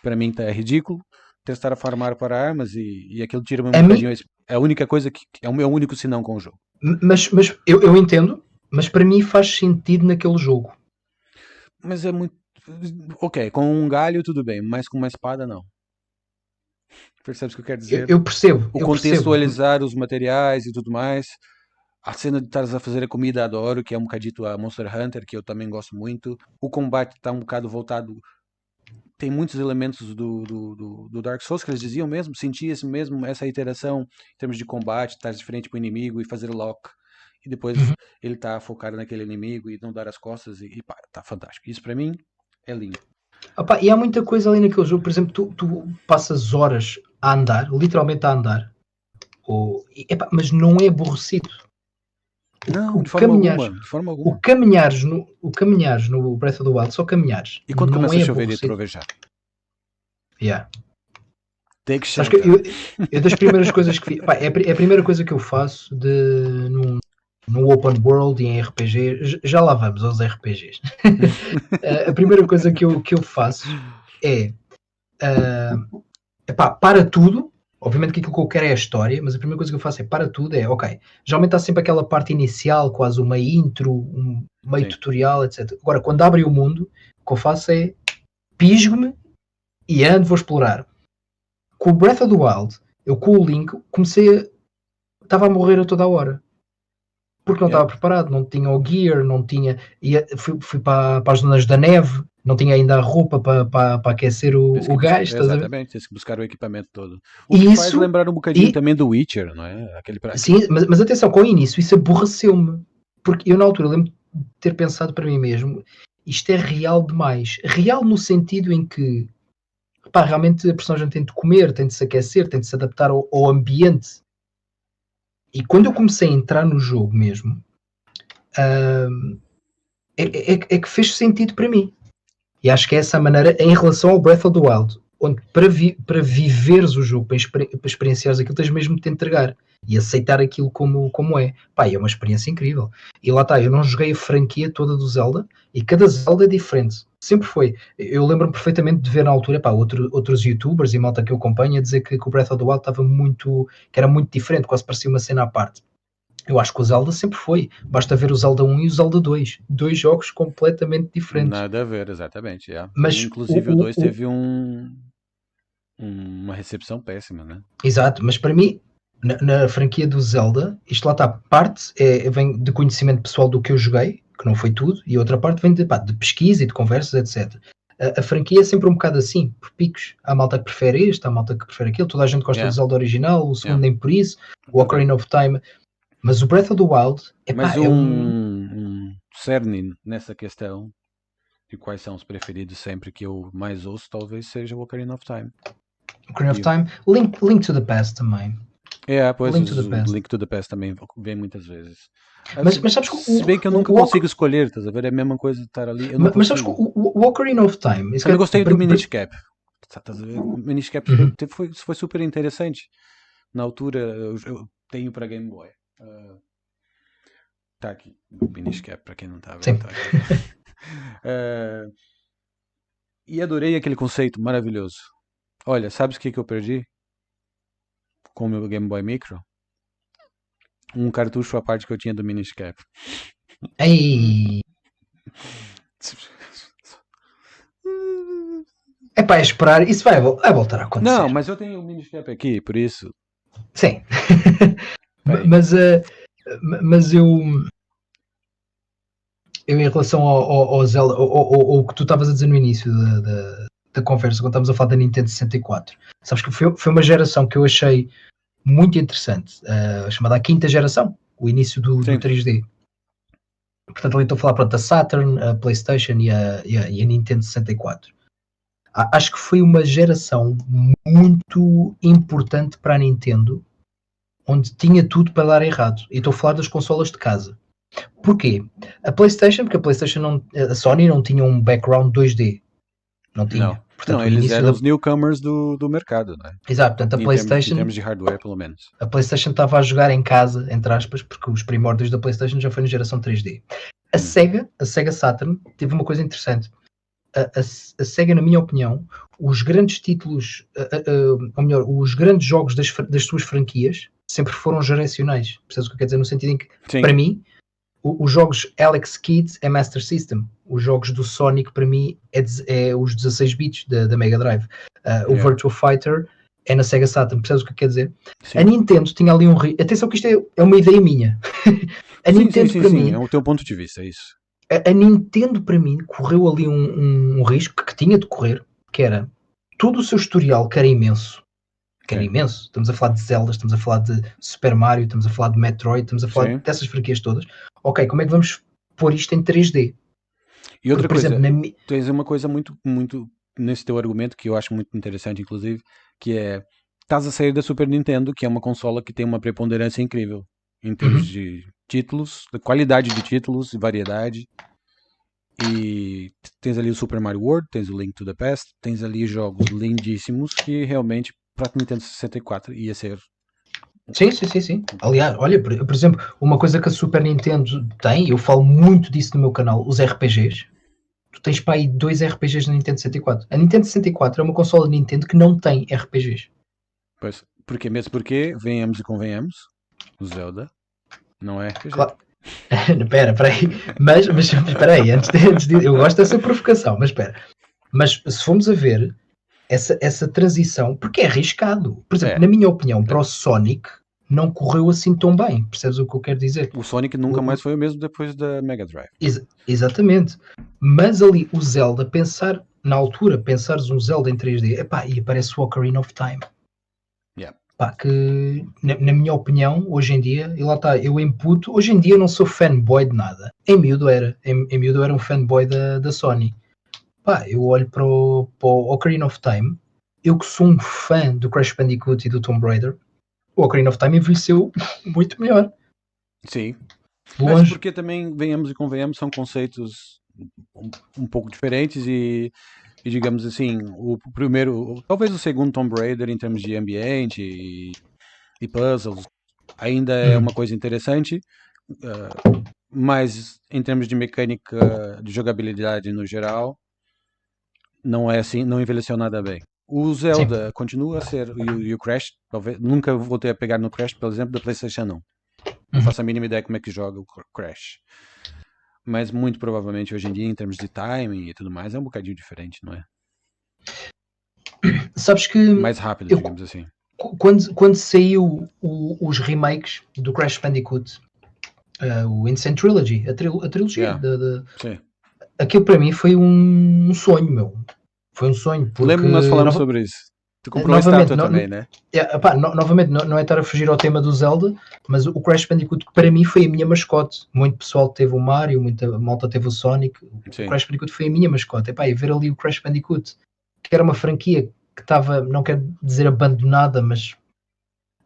Para mim é ridículo testar a farmar para armas e aquilo tira-me um bocadinho. É a única coisa que é o meu único sinão com o jogo. Mas eu entendo, mas para mim faz sentido naquele jogo. Mas é muito... Ok, com um galho tudo bem, mas com uma espada não. Percebes o que eu quero dizer? Eu percebo. O contextualizar os materiais e tudo mais. A cena de estares a fazer a comida adoro, que é um bocadito a Monster Hunter, que eu também gosto muito. O combate está um bocado voltado... Tem muitos elementos do Dark Souls que eles diziam mesmo. Sentia-se mesmo essa iteração em termos de combate, estar de frente para o inimigo e fazer lock. E depois ele tá focado naquele inimigo e não dar as costas e pá, tá fantástico. Isso para mim é lindo. Opa, e há muita coisa ali naquele jogo. Por exemplo, tu passas horas a andar, literalmente a andar, mas não é aborrecido. Não, de forma alguma. O caminhares no Breath of the Wild, só caminhares. E quando começa a chover e trovejar? Yeah. Tem que ser. Eu das primeiras coisas que fiz, é a primeira coisa que eu faço no Open World e em RPG. Já lá vamos aos RPGs. A primeira coisa que eu faço é para tudo. Obviamente que aquilo que eu quero é a história, mas a primeira coisa que eu faço é para tudo, ok, geralmente há sempre aquela parte inicial, quase uma intro, um meio tutorial, etc. Agora, quando abre o mundo, o que eu faço é pisgo-me e vou explorar. Com o Breath of the Wild, eu com o Link, estava a morrer a toda a hora. Porque não estava preparado, não tinha o gear, não tinha... Fui para as zonas da neve, não tinha ainda a roupa para aquecer o gás. Exatamente, tens que buscar o equipamento todo. O que faz lembrar um bocadinho também do Witcher, não é? Sim, mas atenção, com o início isso aborreceu-me. Porque eu na altura lembro de ter pensado para mim mesmo, isto é real demais. Real no sentido em que realmente a personagem tem de comer, tem de se aquecer, tem de se adaptar ao ambiente. E quando eu comecei a entrar no jogo mesmo, é que fez sentido para mim. E acho que é essa a maneira, em relação ao Breath of the Wild, onde para viveres o jogo, para experienciares aquilo, tens mesmo de te entregar e aceitar aquilo como é. Pá, é uma experiência incrível. E lá está, eu não joguei a franquia toda do Zelda, e cada Zelda é diferente. Sempre foi. Eu lembro-me perfeitamente de ver na altura, outros youtubers e malta que eu acompanho a dizer que o Breath of the Wild que era muito diferente, quase parecia uma cena à parte. Eu acho que o Zelda sempre foi. Basta ver o Zelda 1 e o Zelda 2. 2 jogos completamente diferentes. Nada a ver, exatamente. Yeah. Mas inclusive o 2 teve uma recepção péssima, né? Exato, mas para mim, na franquia do Zelda, isto lá está, parte vem de conhecimento pessoal do que eu joguei, que não foi tudo, e outra parte vem de pesquisa e de conversas, etc. A franquia é sempre um bocado assim, por picos. Há malta que prefere este, há malta que prefere aquilo, toda a gente gosta do Zelda original, o segundo nem por isso, o Ocarina of Time... Mas o Breath of the Wild um cerne nessa questão de quais são os preferidos sempre que eu mais ouço, talvez seja o Ocarina of Time. Ocarina of Time, Link to the Past também. Pois Link to the Past também vem muitas vezes. Mas sabes que se bem que eu nunca consigo escolher, estás a ver? É a mesma coisa de estar ali. Mas sabes que o Ocarina of Time. Eu gostei do Minish Cap. Estás a ver? O Minish Cap foi super interessante. Na altura, eu tenho para Game Boy. Tá aqui. O Minish Cap, para quem não tá vendo. Tá aqui. E adorei aquele conceito maravilhoso. Olha, sabes o que eu perdi? Com o meu Game Boy Micro? Um cartucho à parte que eu tinha do Minish Cap. Ei! É para esperar, isso vai voltar a acontecer. Não, mas eu tenho o Minish Cap aqui, por isso. Sim. mas eu em relação ao Zelda, ou que tu estavas a dizer no início da conversa, quando estávamos a falar da Nintendo 64, sabes que foi uma geração que eu achei muito interessante, chamada a quinta geração, o início do 3D. Portanto, ali estou a falar, pronto, a Saturn, a PlayStation e a Nintendo 64. Acho que foi uma geração muito importante para a Nintendo, onde tinha tudo para dar errado. E estou a falar das consolas de casa. Porquê? Porque a PlayStation a Sony não tinha um background 2D. Não tinha. Não. Portanto, eles eram os newcomers do mercado, não é? Exato, portanto a PlayStation... Em termos de hardware, pelo menos. A PlayStation estava a jogar em casa, entre aspas, porque os primórdios da PlayStation já foi na geração 3D. A Sega Saturn, teve uma coisa interessante. A Sega, na minha opinião, os grandes títulos, ou melhor, os grandes jogos das suas franquias sempre foram geracionais. Percebes o que eu quero dizer? No sentido em que, para mim, os jogos Alex Kidd é Master System. Os jogos do Sonic, para mim, é os 16 bits da Mega Drive. O Virtua Fighter é na Sega Saturn. Percebes o que eu quero dizer? Sim. A Nintendo tinha ali atenção que isto é uma ideia minha. A Nintendo, para mim... é o teu ponto de vista, é isso. A Nintendo, para mim, correu ali um risco que tinha de correr, que era todo o seu historial, que era imenso. Imenso. Estamos a falar de Zelda, estamos a falar de Super Mario, estamos a falar de Metroid, estamos a falar dessas franquias todas. Ok, como é que vamos pôr isto em 3D? E outra coisa, tens uma coisa muito, muito nesse teu argumento que eu acho muito interessante, inclusive, que é, estás a sair da Super Nintendo, que é uma consola que tem uma preponderância incrível em termos de títulos, de qualidade de títulos, de variedade. E tens ali o Super Mario World, tens o Link to the Past, tens ali jogos lindíssimos que realmente para a Nintendo 64 ia ser... Sim. Aliás, olha, por exemplo, uma coisa que a Super Nintendo tem, eu falo muito disso no meu canal, os RPGs. Tu tens para aí 2 RPGs na Nintendo 64. A Nintendo 64 é uma consola da Nintendo que não tem RPGs. Pois, mesmo porque, venhamos e convenhamos, o Zelda não é RPG. Claro. Espera aí. Mas espera aí, antes de... Eu gosto dessa provocação, mas espera. Mas se formos a ver essa transição, porque é arriscado. Por exemplo, na minha opinião, para o Sonic não correu assim tão bem. Percebes o que eu quero dizer? O Sonic nunca mais foi o mesmo depois da Mega Drive. Exatamente. Mas ali o Zelda, pensares um Zelda em 3D, e aparece o Ocarina of Time. Que na minha opinião, hoje em dia, e lá está, eu imputo, hoje em dia eu não sou fanboy de nada. Em miúdo era um fanboy da Sony. Eu olho para o Ocarina of Time, eu que sou um fã do Crash Bandicoot e do Tomb Raider, o Ocarina of Time envelheceu muito melhor. Sim. Mas porque também, venhamos e convenhamos, são conceitos um pouco diferentes e digamos assim, o primeiro, talvez o segundo Tomb Raider em termos de ambiente e puzzles ainda é uma coisa interessante, mas em termos de mecânica, de jogabilidade no geral, não é assim, não envelheceu nada bem. O Zelda continua a ser, e o Crash, talvez, nunca voltei a pegar no Crash, por exemplo, da PlayStation 1. Não faço a mínima ideia como é que joga o Crash. Mas muito provavelmente hoje em dia, em termos de timing e tudo mais, é um bocadinho diferente, não é? Sabes que... mais rápido, digamos assim. Quando saiu os remakes do Crash Bandicoot, o Insane Trilogy, a trilogia, Sim. Aquilo para mim foi um sonho, meu. Foi um sonho. Lembro que nós falamos sobre isso. Tu comprou a estátua também, né? Novamente, não é estar a fugir ao tema do Zelda, mas o Crash Bandicoot, que para mim foi a minha mascote. Muito pessoal teve o Mario, muita malta teve o Sonic. Sim. O Crash Bandicoot foi a minha mascote. E ver ali o Crash Bandicoot, que era uma franquia que estava, não quero dizer abandonada, mas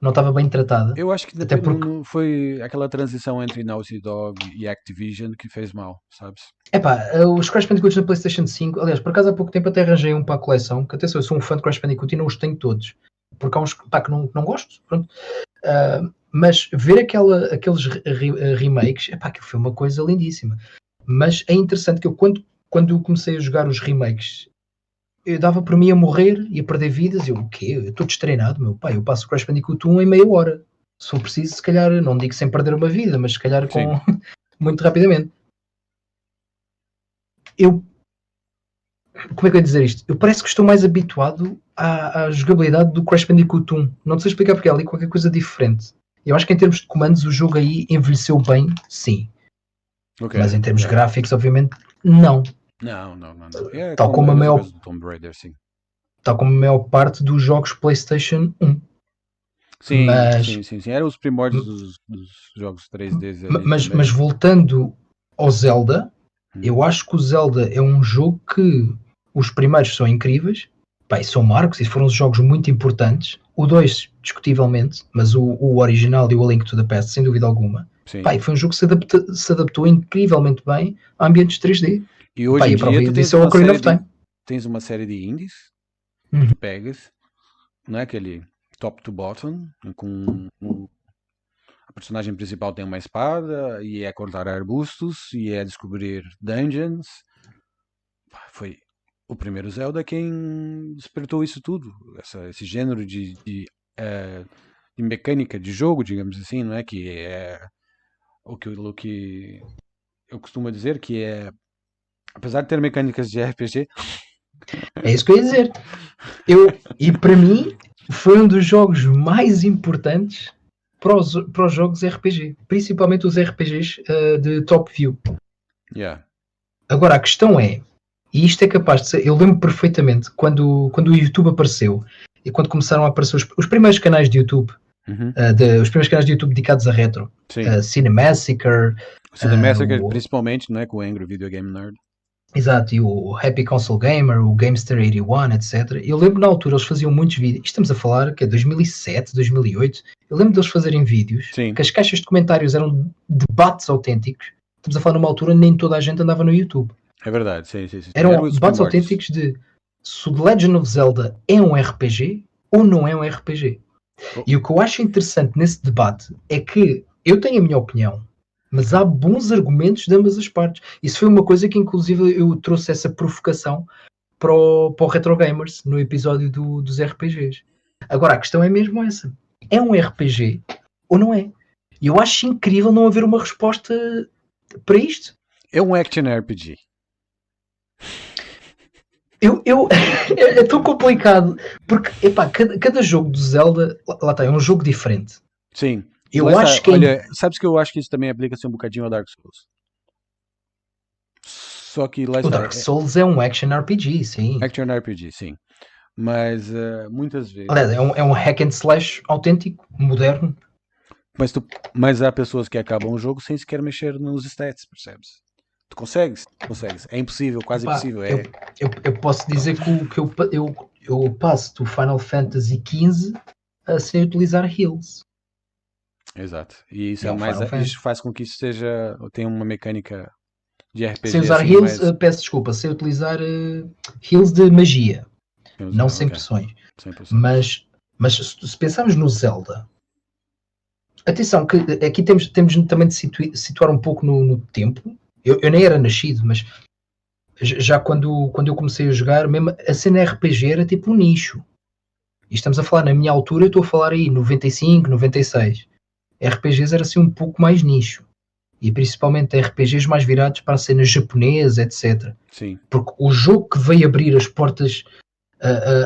não estava bem tratada. Eu acho que até porque foi aquela transição entre Naughty Dog e Activision que fez mal, sabes? Os Crash Bandicoots na PlayStation 5, aliás, por acaso há pouco tempo até arranjei um para a coleção, que atenção, eu sou um fã de Crash Bandicoot e não os tenho todos, porque há uns que não gosto, pronto. Mas ver aqueles remakes, aquilo foi uma coisa lindíssima. Mas é interessante que eu, quando eu comecei a jogar os remakes, eu dava por mim a morrer e a perder vidas, o quê? Eu estou destreinado, meu pai, eu passo o Crash Bandicoot 1 em meia hora. Se for preciso, se calhar, não digo sem perder uma vida, mas se calhar com muito rapidamente. Como é que eu ia dizer isto? Eu parece que estou mais habituado à jogabilidade do Crash Bandicoot 1. Não te sei explicar porque é ali qualquer coisa diferente. Eu acho que em termos de comandos o jogo aí envelheceu bem, sim. Mas em termos gráficos, obviamente, não. Não. Tal como a maior do Tomb Raider, sim. Tal como a maior parte dos jogos PlayStation 1. Sim. Eram os primórdios dos jogos 3D. Mas voltando ao Zelda, eu acho que o Zelda é um jogo que os primeiros são incríveis, são marcos e foram jogos muito importantes. O 2, discutivelmente, mas o original e o A Link to the Past, sem dúvida alguma. Foi um jogo que se adaptou incrivelmente bem a ambientes 3D. E hoje em dia tens uma série de indies que tu pegas, não é aquele top to bottom, com a personagem principal tem uma espada e é cortar arbustos e é descobrir dungeons. Foi o primeiro Zelda quem despertou isso tudo, esse gênero de mecânica de jogo, digamos assim, não é? Que é o que eu costumo dizer, que é, apesar de ter mecânicas de RPG... É isso que eu ia dizer. E para mim foi um dos jogos mais importantes para os jogos RPG, principalmente os RPGs de top view. Agora a questão é, e isto é capaz de ser, eu lembro perfeitamente quando o YouTube apareceu e quando começaram a aparecer os primeiros canais de YouTube, os primeiros canais de YouTube dedicados a retro, Cinemassacre, principalmente, não é, com o Angry Video Game Nerd. Exato, e o Happy Console Gamer, o Gamester 81, etc. Eu lembro na altura eles faziam muitos vídeos, estamos a falar que é 2007, 2008, eu lembro deles fazerem vídeos, que as caixas de comentários eram debates autênticos, estamos a falar numa altura nem toda a gente andava no YouTube. É verdade, sim. Eram debates autênticos de se o The Legend of Zelda é um RPG ou não é um RPG. E o que eu acho interessante nesse debate é que eu tenho a minha opinião, mas há bons argumentos de ambas as partes. Isso foi uma coisa que, inclusive, eu trouxe essa provocação para o Retro Gamers no episódio dos RPGs. Agora, a questão é mesmo essa. É um RPG ou não é? E eu acho incrível não haver uma resposta para isto. É um action RPG. É tão complicado. Porque, cada jogo do Zelda, lá está, é um jogo diferente. Sim. Eu acho que olha, sabes que eu acho que isso também aplica-se um bocadinho ao Dark Souls. Só que lá o Dark Souls é um action RPG, sim. Action RPG, sim. Mas muitas vezes... Aliás, é um hack and slash autêntico, moderno. Mas há pessoas que acabam o jogo sem sequer mexer nos stats, percebes? Tu consegues. É impossível, quase impossível. Eu posso dizer que eu passo do Final Fantasy XV sem utilizar heals. Exato. E isso isso faz com que isso tenha uma mecânica de RPG. Sem usar assim, heals, peço desculpa, sem utilizar heals de magia. Não sem pressões. Mas se pensarmos no Zelda, atenção, que aqui temos também de situar um pouco no tempo. Eu nem era nascido, mas já quando eu comecei a jogar, mesmo a cena RPG era tipo um nicho. E estamos a falar, na minha altura, eu estou a falar aí 95, 96. RPGs era assim um pouco mais nicho. E principalmente RPGs mais virados para a cena japonesa, etc. Sim. Porque o jogo que veio abrir as portas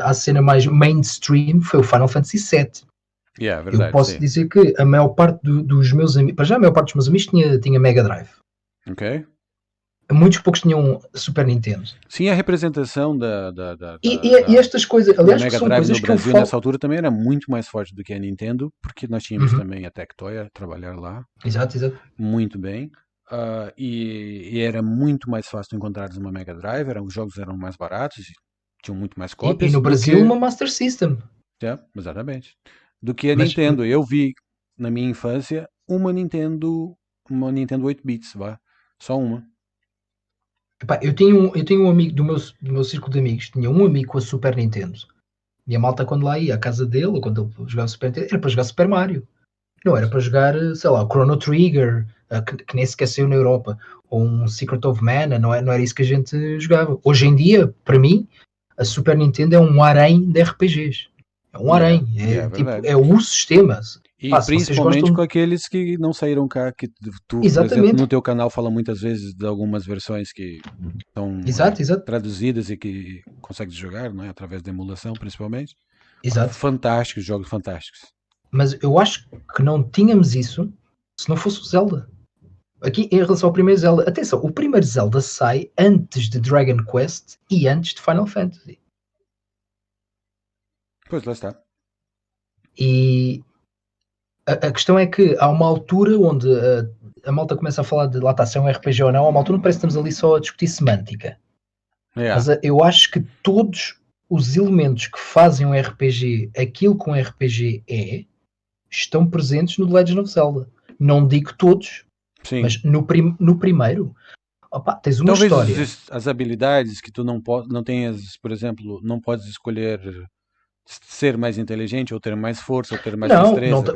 à cena mais mainstream foi o Final Fantasy VII. Verdade, eu posso dizer que a maior parte dos meus amigos, para já a maior parte dos meus amigos tinha Mega Drive. Ok. muitos poucos tinham Super Nintendo. Sim, a representação E estas coisas, aliás, que Mega são Drive coisas no que eu Brasil falo... nessa altura também era muito mais forte do que a Nintendo, porque nós tínhamos também a Tectoy a trabalhar lá. Exato. Muito bem. E era muito mais fácil encontrar uma Mega Drive, os jogos eram mais baratos, tinham muito mais cópias. E no Brasil uma Master System. Exatamente. Do que a Nintendo. Eu vi na minha infância uma Nintendo 8 bits, só uma. Epá, eu tenho um amigo do meu círculo de amigos, tinha um amigo com a Super Nintendo. E a malta, quando lá ia à casa dele, ou quando ele jogava Super Nintendo, era para jogar Super Mario. Não era para jogar, sei lá, Chrono Trigger, que nem sequer saiu na Europa, ou um Secret of Mana, não era isso que a gente jogava. Hoje em dia, para mim, a Super Nintendo é um harém de RPGs. É um harém. É o sistema. E principalmente com aqueles que não saíram cá, que tu, Exatamente. por exemplo, no teu canal fala muitas vezes de algumas versões que estão traduzidas e que consegues jogar, não é? Através da emulação, principalmente. Exato. Fantásticos, jogos fantásticos. Mas eu acho que não tínhamos isso se não fosse o Zelda. Aqui, em relação ao primeiro Zelda, atenção, o primeiro Zelda sai antes de Dragon Quest e antes de Final Fantasy. Pois, lá está. E a questão é que há uma altura onde a malta começa a falar de lá está, se é um RPG ou não, há uma altura onde parece que estamos ali só a discutir semântica. Mas eu acho que todos os elementos que fazem um RPG, aquilo que um RPG estão presentes no The Legend of Zelda. Não digo todos, sim, mas no primeiro, tens uma talvez história. As habilidades que tu não tenhas, por exemplo, não podes escolher ser mais inteligente, ou ter mais força, ou ter mais destreza.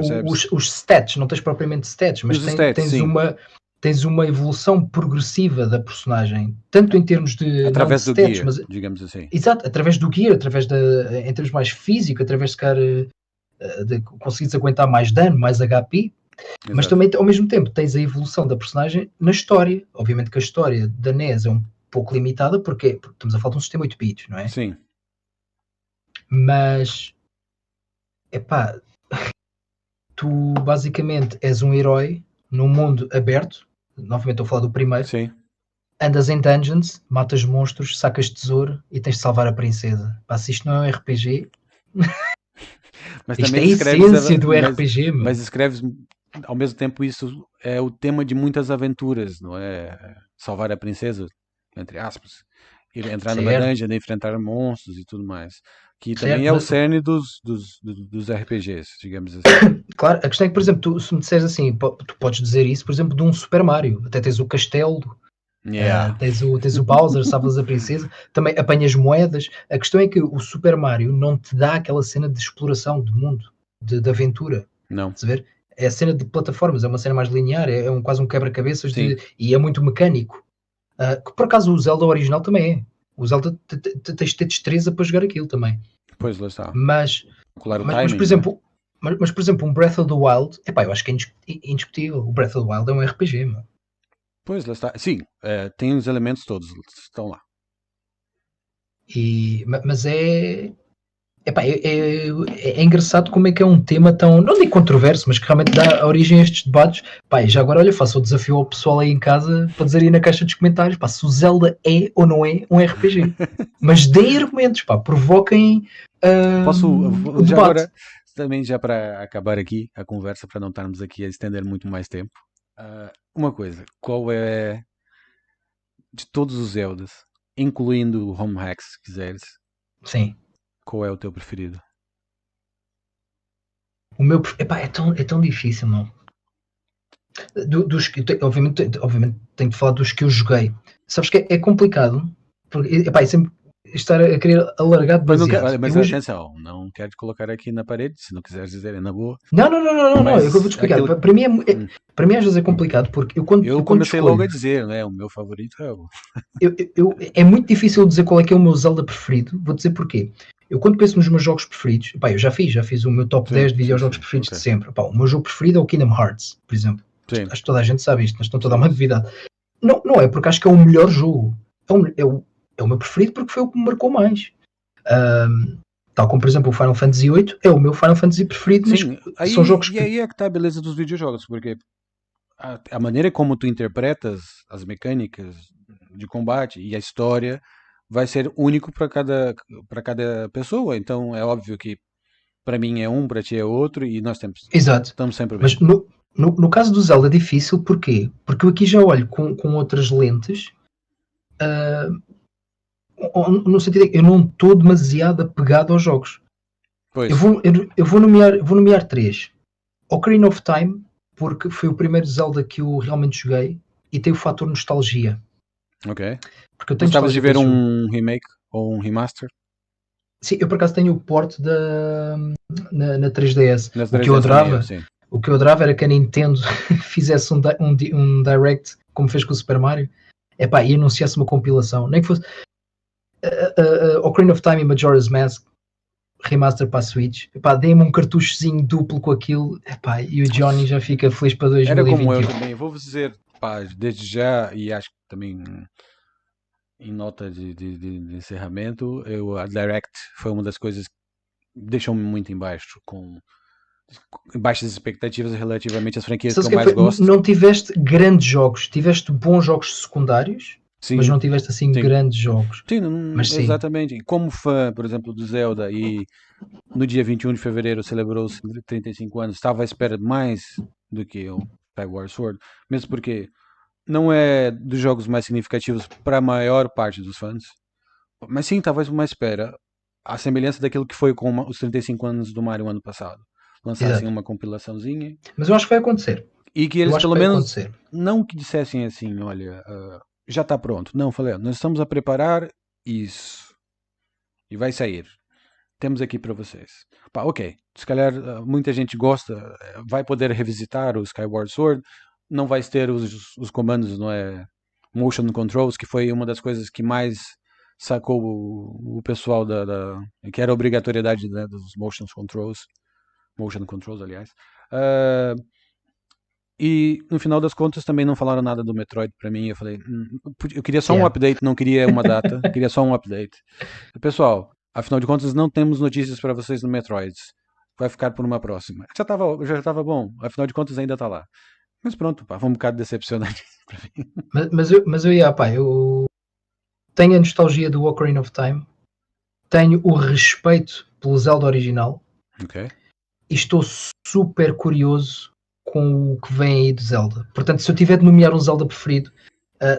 Os stats, não tens propriamente stats, mas tens uma evolução progressiva da personagem, tanto em termos de através não do stats, gear, mas digamos assim. Exato, através do gear, em termos mais físico, através de conseguires aguentar mais dano, mais HP. Exato. Mas também, ao mesmo tempo, tens a evolução da personagem na história. Obviamente que a história da NES é um pouco limitada, porque estamos a falar de um sistema 8 bits, não é? Sim. Mas, tu basicamente és um herói num mundo aberto. Novamente estou a falar do primeiro. Sim. Andas em dungeons, matas monstros, sacas tesouro e tens de salvar a princesa. Se isto não é um RPG... Mas isto é a essência do RPG, mas escreves ao mesmo tempo, isso é o tema de muitas aventuras, não é? Salvar a princesa, entre aspas, entrar numa dungeon, enfrentar monstros e tudo mais, que também é o cerne dos RPGs, digamos assim. Claro, a questão é que, por exemplo, se me disseres assim, tu podes dizer isso, por exemplo, de um Super Mario, até tens o castelo, tens o Bowser, salvas a princesa, também apanhas moedas. A questão é que o Super Mario não te dá aquela cena de exploração de mundo, de aventura. Não. Estás a ver? É a cena de plataformas, é uma cena mais linear, quase um quebra-cabeças e é muito mecânico. Que por acaso o Zelda original também é. O Zelda tens de ter destreza para jogar aquilo também. Pois, lá está. Mas por exemplo, por exemplo, um Breath of the Wild, eu acho que é indiscutível. O Breath of the Wild é um RPG, mano. Pois, lá está. Sim, tem os elementos todos, estão lá. Mas é engraçado como é que é um tema tão, não digo controverso, mas que realmente dá origem a estes debates. Já agora, olha, faço o desafio ao pessoal aí em casa para dizer aí na caixa dos comentários, se o Zelda é ou não é um RPG. Mas deem argumentos, provoquem o já agora, também já para acabar aqui a conversa, para não estarmos aqui a estender muito mais tempo, uma coisa, qual é, de todos os Zeldas, incluindo o Home Hack, se quiseres, sim, qual é o teu preferido? O meu, é tão difícil, não? Obviamente tenho de falar dos que eu joguei. Sabes que é complicado, porque sempre estar a querer alargar demasiado. Mas atenção, não quero te colocar aqui na parede, se não quiseres dizer, é na boa. Não, eu vou te explicar. Para mim às vezes é complicado, porque eu comecei logo a dizer, né? O meu favorito é o... é muito difícil dizer qual é que é o meu Zelda preferido. Vou dizer porquê. Eu quando penso nos meus jogos preferidos, eu já fiz o meu top 10 de videojogos preferidos de sempre. O meu jogo preferido é o Kingdom Hearts, por exemplo. Sim. Acho que toda a gente sabe isto, mas estão toda uma novidade. Não é porque acho que é o melhor jogo. É o meu preferido porque foi o que me marcou mais. Tal como, por exemplo, o Final Fantasy VIII é o meu Final Fantasy preferido. Sim, são jogos que... aí é que está a beleza dos videojogos, porque a maneira como tu interpretas as mecânicas de combate e a história vai ser único para cada pessoa. Então é óbvio que para mim é um, para ti é outro e nós estamos sempre bem. Mas no caso do Zelda é difícil, porquê? Porque eu aqui já olho com outras lentes, no sentido de que eu não estou demasiado apegado aos jogos. Pois. Eu vou nomear 3. Ocarina of Time, porque foi o primeiro Zelda que eu realmente joguei e tem o fator nostalgia. Ok. Porque eu tenho gostavas de ver um remake ou um remaster? Sim, eu por acaso tenho o port na 3DS. O que eu adorava, o que eu adorava era que a Nintendo fizesse um direct, como fez com o Super Mario, e anunciasse uma compilação. Nem que fosse Ocarina of Time e Majora's Mask remaster para a Switch. Dei-me um cartuchozinho duplo com aquilo, e o Johnny já fica feliz para 2021. Era como eu também. Vou dizer, desde já, e acho que também em nota de encerramento, a Direct foi uma das coisas que deixou-me muito em baixo, com baixas expectativas relativamente às franquias que eu mais gosto. Não tiveste grandes jogos, tiveste bons jogos secundários, sim, mas não tiveste assim grandes jogos. Sim, exatamente. Como fã, por exemplo, do Zelda, e no dia 21 de fevereiro celebrou-se 35 anos, estava à espera de mais do que o Skyward Sword, mesmo porque não é dos jogos mais significativos para a maior parte dos fãs, mas sim, talvez uma espera, a semelhança daquilo que foi com os 35 anos do Mario ano passado. Lançassem uma compilaçãozinha. Mas eu acho que vai acontecer. E que eles pelo menos não que dissessem assim, olha, já está pronto. Não, falei, nós estamos a preparar isso. E vai sair. Temos aqui para vocês. Ok, se calhar muita gente gosta, vai poder revisitar o Skyward Sword, não vai ter os comandos, não é? Motion Controls, que foi uma das coisas que mais sacou o pessoal que era a obrigatoriedade, né, dos Motion Controls, aliás. E no final das contas também não falaram nada do Metroid para mim. Eu falei, eu queria só um update, não queria uma data, queria só um update. Pessoal, afinal de contas não temos notícias para vocês no Metroid. Vai ficar por uma próxima. Já tava bom, afinal de contas ainda tá lá. Mas pronto, foi um bocado decepcionante para mim. Eu tenho a nostalgia do Ocarina of Time, tenho o respeito pelo Zelda original, e estou super curioso com o que vem aí de Zelda. Portanto, se eu tiver de nomear um Zelda preferido,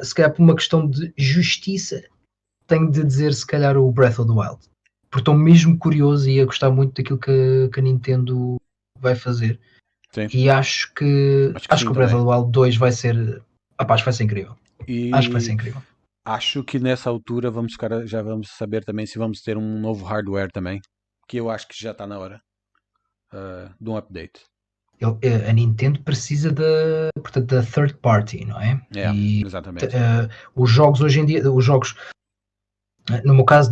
se calhar por uma questão de justiça, tenho de dizer se calhar o Breath of the Wild. Porque estou mesmo curioso e a gostar muito daquilo que a Nintendo vai fazer. Sim. E acho que o Breath of the Wild 2 vai ser... acho que vai ser incrível. Acho que vai ser incrível. Acho que nessa altura já vamos saber também se vamos ter um novo hardware também. Que eu acho que já está na hora de um update. A Nintendo precisa da third party, não é? Exatamente. Os jogos hoje em dia, no meu caso,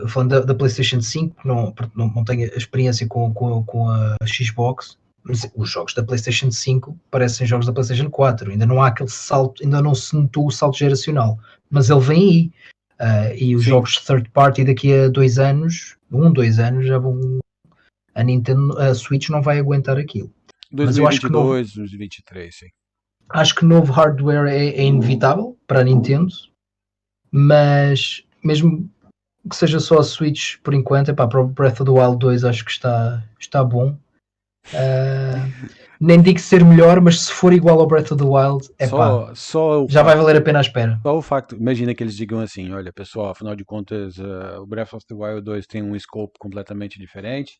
falando da PlayStation 5, não tenho a experiência com a Xbox, mas os jogos da PlayStation 5 parecem jogos da PlayStation 4. Ainda não há aquele salto, ainda não se notou o salto geracional, mas ele vem aí. E os jogos third party daqui a 2 anos, 2 anos, já vão. A Switch não vai aguentar aquilo. 2022, 2023, sim. Acho que novo hardware é inevitável para a Nintendo, mas mesmo que seja só a Switch por enquanto, para o Breath of the Wild 2 acho que está bom. Nem digo ser melhor, mas se for igual ao Breath of the Wild, já vai valer a pena a espera. Só o facto, imagina que eles digam assim, olha pessoal, afinal de contas o Breath of the Wild 2 tem um scope completamente diferente,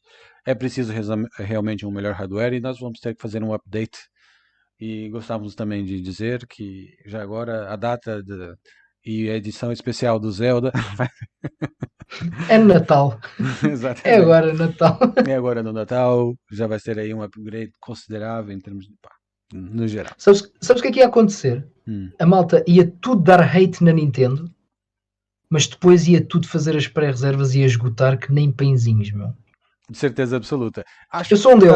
é preciso realmente um melhor hardware e nós vamos ter que fazer um update. E gostávamos também de dizer que já agora a data e a edição especial do Zelda é no Natal. Exatamente. É agora no Natal. É agora no Natal, já vai ser aí um upgrade considerável em termos de no geral. Sabes o que é que ia acontecer? A malta ia tudo dar hate na Nintendo, mas depois ia tudo fazer as pré-reservas e ia esgotar que nem pãezinhos, meu. De certeza absoluta. Eu sou um deles.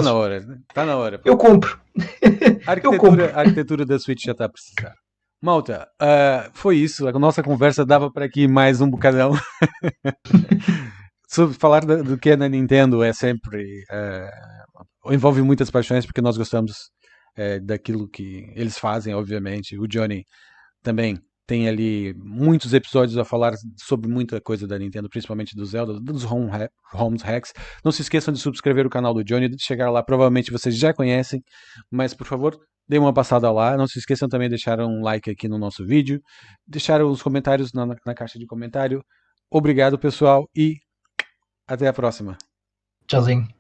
Está na hora. Eu compro. A arquitetura da Switch já está a precisar. Malta, foi isso. A nossa conversa dava para aqui mais um bocadão. Sobre falar do que é na Nintendo é sempre... envolve muitas paixões, porque nós gostamos daquilo que eles fazem, obviamente. O Johnny também Tem ali muitos episódios a falar sobre muita coisa da Nintendo, principalmente do Zelda, dos Homes Hacks. Não se esqueçam de subscrever o canal do Johnny, de chegar lá, provavelmente vocês já conhecem, mas por favor, dê uma passada lá. Não se esqueçam também de deixar um like aqui no nosso vídeo, deixar os comentários na caixa de comentário. Obrigado, pessoal, e até a próxima. Tchauzinho.